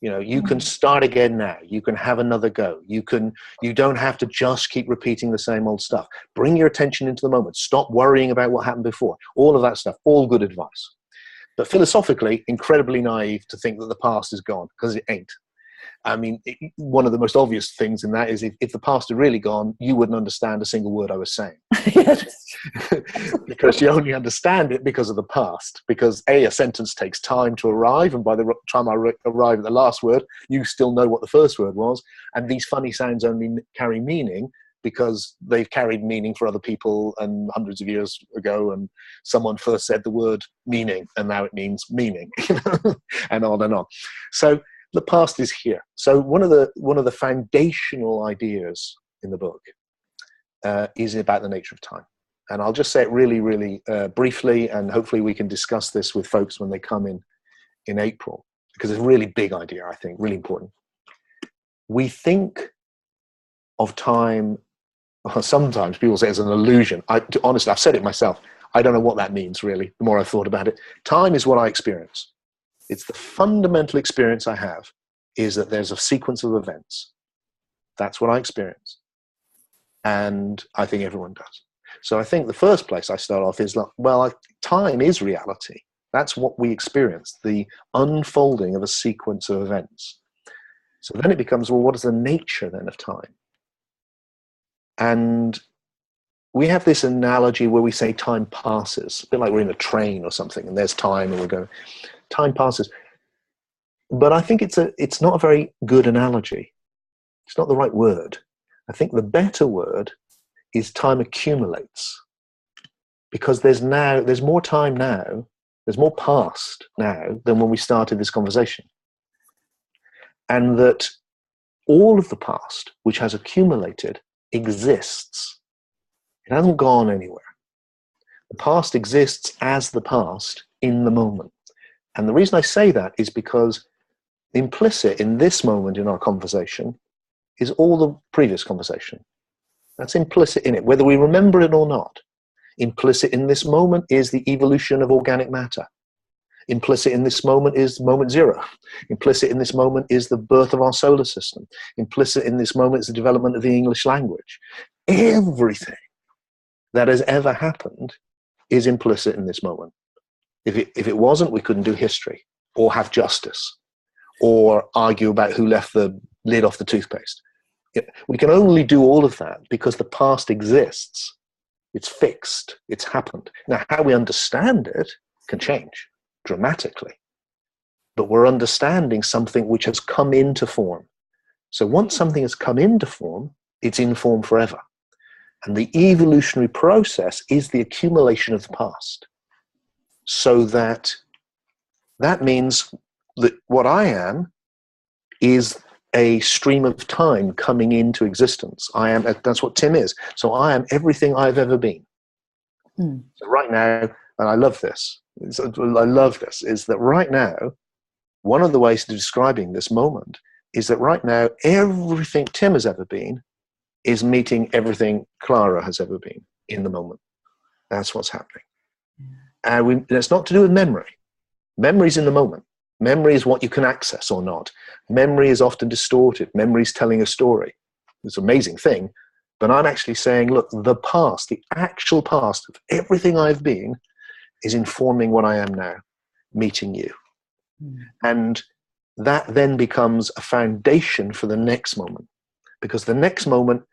You can start again now. You can have another go. You don't have to just keep repeating the same old stuff. Bring your attention into the moment. Stop worrying about what happened before. All of that stuff, all good advice. But philosophically, incredibly naive to think that the past is gone, because it ain't. I mean, one of the most obvious things in that is if the past had really gone, you wouldn't understand a single word I was saying. Because you only understand it because of the past. Because a sentence takes time to arrive, and by the time I arrive at the last word, you still know what the first word was. And these funny sounds only carry meaning because they've carried meaning for other people and hundreds of years ago, and someone first said the word meaning and now it means meaning, and on and on. So the past is here. So one of the foundational ideas in the book is about the nature of time. And I'll just say it really, really briefly, and hopefully we can discuss this with folks when they come in April, because it's a really big idea, I think, really important. We think of time, sometimes people say it's an illusion. Honestly, I've said it myself. I don't know what that means, really, the more I've thought about it. Time is what I experience. It's the fundamental experience I have, is that there's a sequence of events. That's what I experience. And I think everyone does. So I think the first place I start off is, time is reality. That's what we experience, the unfolding of a sequence of events. So then it becomes, well, what is the nature then of time? And we have this analogy where we say time passes, a bit like we're in a train or something, and there's time, and we're going, time passes. But I think it's not a very good analogy. It's not the right word. I think the better word is time accumulates, because there's more time now, there's more past now than when we started this conversation. And that all of the past, which has accumulated, exists. It hasn't gone anywhere. The past exists as the past in the moment. And the reason I say that is because implicit in this moment in our conversation is all the previous conversation. That's implicit in it, whether we remember it or not. Implicit in this moment is the evolution of organic matter. Implicit in this moment is moment zero. Implicit in this moment is the birth of our solar system. Implicit in this moment is the development of the English language. Everything that has ever happened is implicit in this moment. If it wasn't, we couldn't do history, or have justice, or argue about who left the lid off the toothpaste. We can only do all of that because the past exists. It's fixed. It's happened. Now, how we understand it can change dramatically. But we're understanding something which has come into form. So once something has come into form, it's in form forever. And the evolutionary process is the accumulation of the past. So that means that what I am is a stream of time coming into existence. That's what Tim is. So I am everything I've ever been. So right now, and I love this, is that right now, one of the ways of describing this moment is that right now, everything Tim has ever been is meeting everything Clara has ever been in the moment. That's what's happening. And it's not to do with memory. Memory's in the moment. Memory is what you can access or not. Memory is often distorted. Memory is telling a story. It's an amazing thing. But I'm actually saying, look, the past, the actual past of everything I've been is informing what I am now, meeting you. And that then becomes a foundation for the next moment. Because the next moment,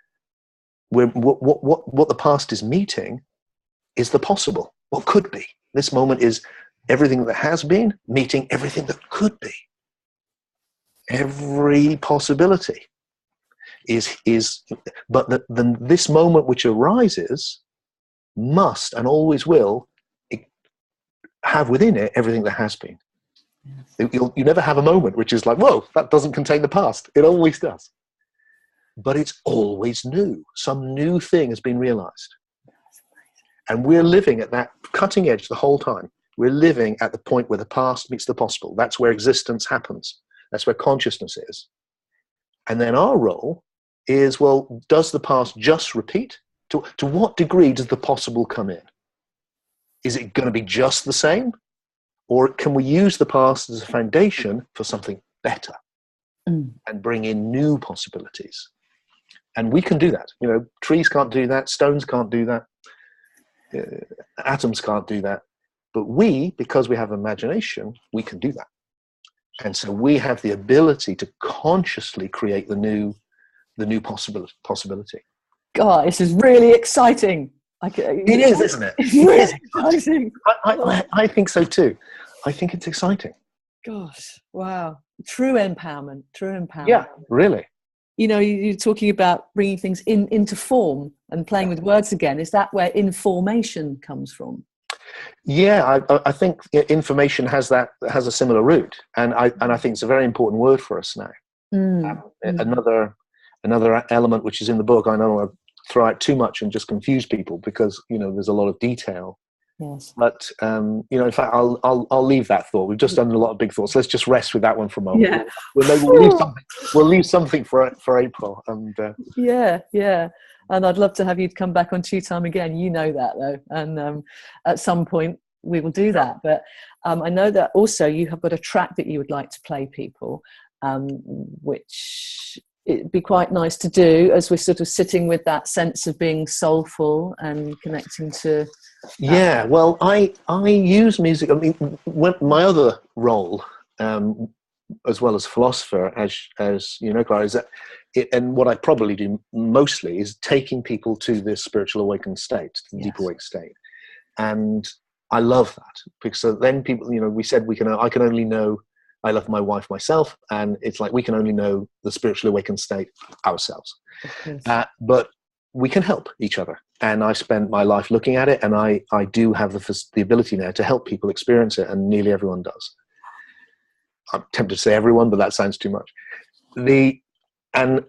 what the past is meeting is the possible, what could be. This moment is everything that has been meeting everything that could be. Every possibility but this moment which arises must and always will have within it everything that has been. You never have a moment which is like, whoa, that doesn't contain the past. It always does. But it's always new. Some new thing has been realized. And we're living at that cutting edge the whole time. We're living at the point where the past meets the possible. That's where existence happens. That's where consciousness is. And then our role is, well, does the past just repeat? To what degree does the possible come in? Is it going to be just the same? Or can we use the past as a foundation for something better and bring in new possibilities? And we can do that. You know, trees can't do that. Stones can't do that. Atoms can't do that. But we, because we have imagination, we can do that. And so we have the ability to consciously create the new possibility. God, this is really exciting. It is, isn't it? It's really exciting. I think so too. I think it's exciting. Gosh, wow. True empowerment. Yeah, really. You know, you're talking about bringing things into form and playing with words again. Is that where information comes from? Yeah, I think information has a similar root, and I think it's a very important word for us now. Another element which is in the book, I don't want to throw out too much and just confuse people because there's a lot of detail. Yes. But in fact, I'll leave that thought. We've just done a lot of big thoughts. Let's just rest with that one for a moment. Yeah. We'll leave something for April. And yeah. And I'd love to have you come back on Tea Time again. You know that though, and at some point we will do that. But I know that also you have got a track that you would like to play people, which it'd be quite nice to do as we're sort of sitting with that sense of being soulful and connecting to. Yeah, well, I use music. I mean, my other role, as well as philosopher, as you know, Clara, is that, and what I probably do mostly is taking people to this spiritual awakened state, the deep awake state, and I love that because then people, we said I can only know. I love my wife myself, and it's like we can only know the spiritually awakened state ourselves. But we can help each other. And I spent my life looking at it, and I do have the ability now to help people experience it, and nearly everyone does. I'm tempted to say everyone, but that sounds too much. And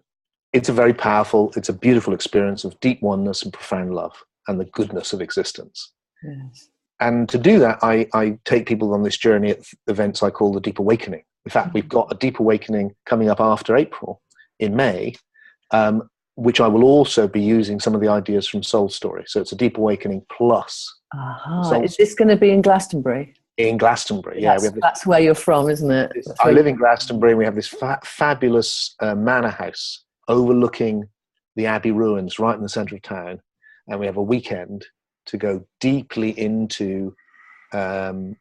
it's a very powerful, it's a beautiful experience of deep oneness and profound love and the goodness of existence. Yes. And to do that, I take people on this journey at events I call the Deep Awakening. In fact, we've got a Deep Awakening coming up after April in May, which I will also be using some of the ideas from Soul Story. So it's a Deep Awakening plus. Is this going to be in Glastonbury? In Glastonbury, yeah. That's where you're from, isn't it? I live in Glastonbury, and we have this fabulous manor house overlooking the Abbey ruins right in the centre of town. And we have a weekend to go deeply into some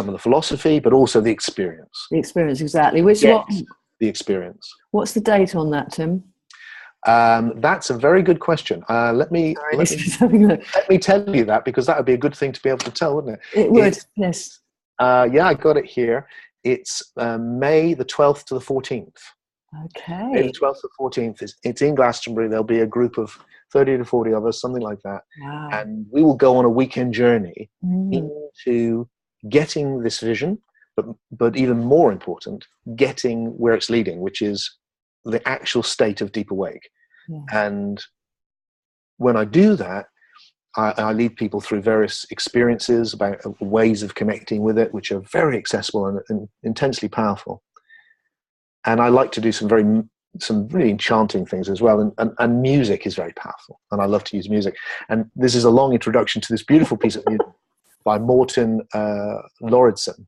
of the philosophy, but also the experience. The experience, exactly. The experience. What's the date on that, Tim? That's a very good question. Let me tell you that, because that would be a good thing to be able to tell, wouldn't it? It would, yes. Yeah, I got it here. It's May the 12th to the 14th. Okay. May the 12th to the 14th. It's in Glastonbury. There'll be a group of 30 to 40 of us, something like that. Wow. And we will go on a weekend journey into getting this vision, but even more important, getting where it's leading, which is the actual state of deep awake. Yeah. And when I do that, I lead people through various experiences about ways of connecting with it, which are very accessible and intensely powerful. And I like to do some really enchanting things as well. And music is very powerful. And I love to use music. And this is a long introduction to this beautiful piece of music by Morten Lauridsen.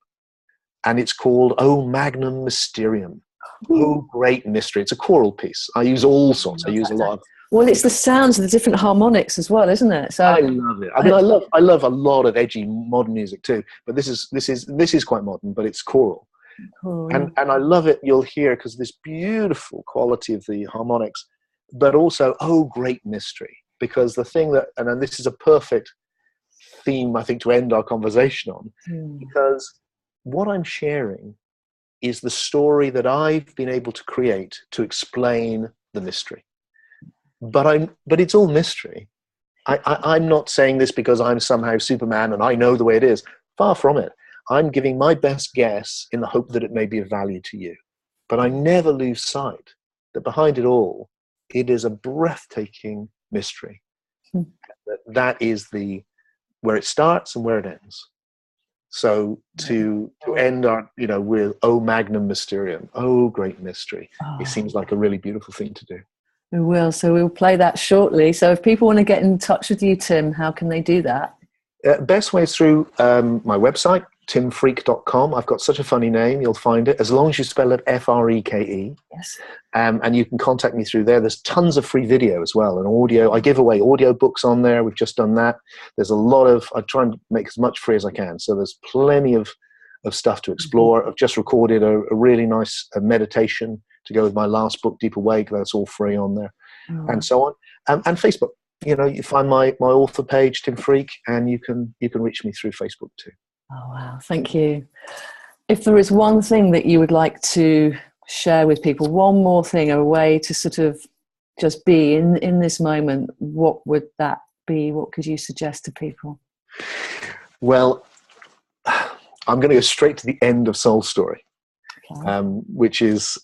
And it's called Oh Magnum Mysterium. Oh, great mystery. It's a choral piece. I use all sorts. I use a lot of. Well, it's the sounds of the different harmonics as well, isn't it? So I love it. I mean, I love a lot of edgy modern music too. But this is quite modern, but it's choral. Oh, And I love it, you'll hear, because this beautiful quality of the harmonics, but also, oh, great mystery. Because the thing that, and this is a perfect theme, I think, to end our conversation on, because what I'm sharing is the story that I've been able to create to explain the mystery. But it's all mystery. I'm not saying this because I'm somehow Superman and I know the way it is. Far from it. I'm giving my best guess in the hope that it may be of value to you. But I never lose sight that behind it all, it is a breathtaking mystery. That is where it starts and where it ends. So to end our, with "Oh Magnum Mysterium," oh great mystery, it seems like a really beautiful thing to do. We will. So we'll play that shortly. So if people want to get in touch with you, Tim, how can they do that? Best way is through my website, timfreke.com. I've got such a funny name, you'll find it, as long as you spell it Freke. Yes. And you can contact me through there. There's tons of free video as well, and audio. I give away audio books on there. We've just done that. There's a lot of, I try and make as much free as I can. So there's plenty of stuff to explore. I've just recorded a really nice meditation to go with my last book, Deep Awakeness. That's all free on there, and so on. And Facebook. You find my author page, Tim Freke, and you can reach me through Facebook too. Oh, wow. Thank you. If there is one thing that you would like to share with people, one more thing, a way to sort of just be in this moment, what would that be? What could you suggest to people? Well, I'm going to go straight to the end of Soul Story, which is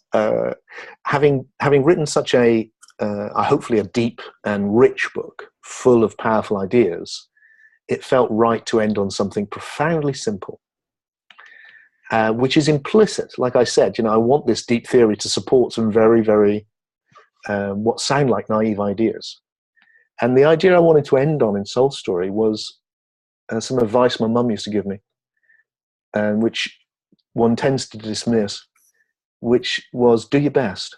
having written such a hopefully a deep and rich book full of powerful ideas, it felt right to end on something profoundly simple, which is implicit. Like I said, I want this deep theory to support some very, very, what sound like naive ideas. And the idea I wanted to end on in Soul Story was some advice my mum used to give me, which one tends to dismiss, which was, do your best.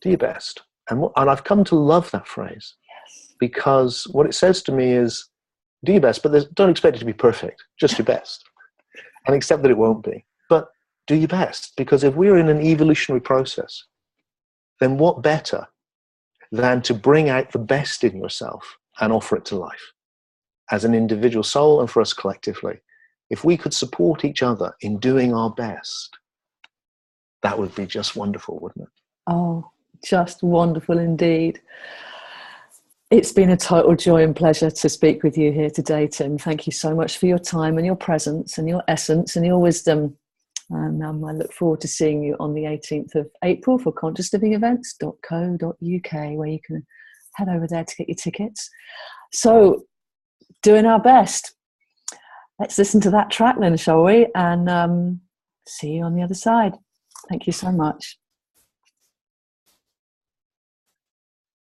Do your best. And I've come to love that phrase, because what it says to me is, do your best, but don't expect it to be perfect. Just your best. And accept that it won't be. But do your best, because if we're in an evolutionary process, then what better than to bring out the best in yourself and offer it to life as an individual soul and for us collectively. If we could support each other in doing our best, that would be just wonderful, wouldn't it? Oh, just wonderful indeed. It's been a total joy and pleasure to speak with you here today, Tim. Thank you so much for your time and your presence and your essence and your wisdom. And I look forward to seeing you on the 18th of April for consciouslivingevents.co.uk, where you can head over there to get your tickets. So, doing our best. Let's listen to that track then, shall we? And see you on the other side. Thank you so much.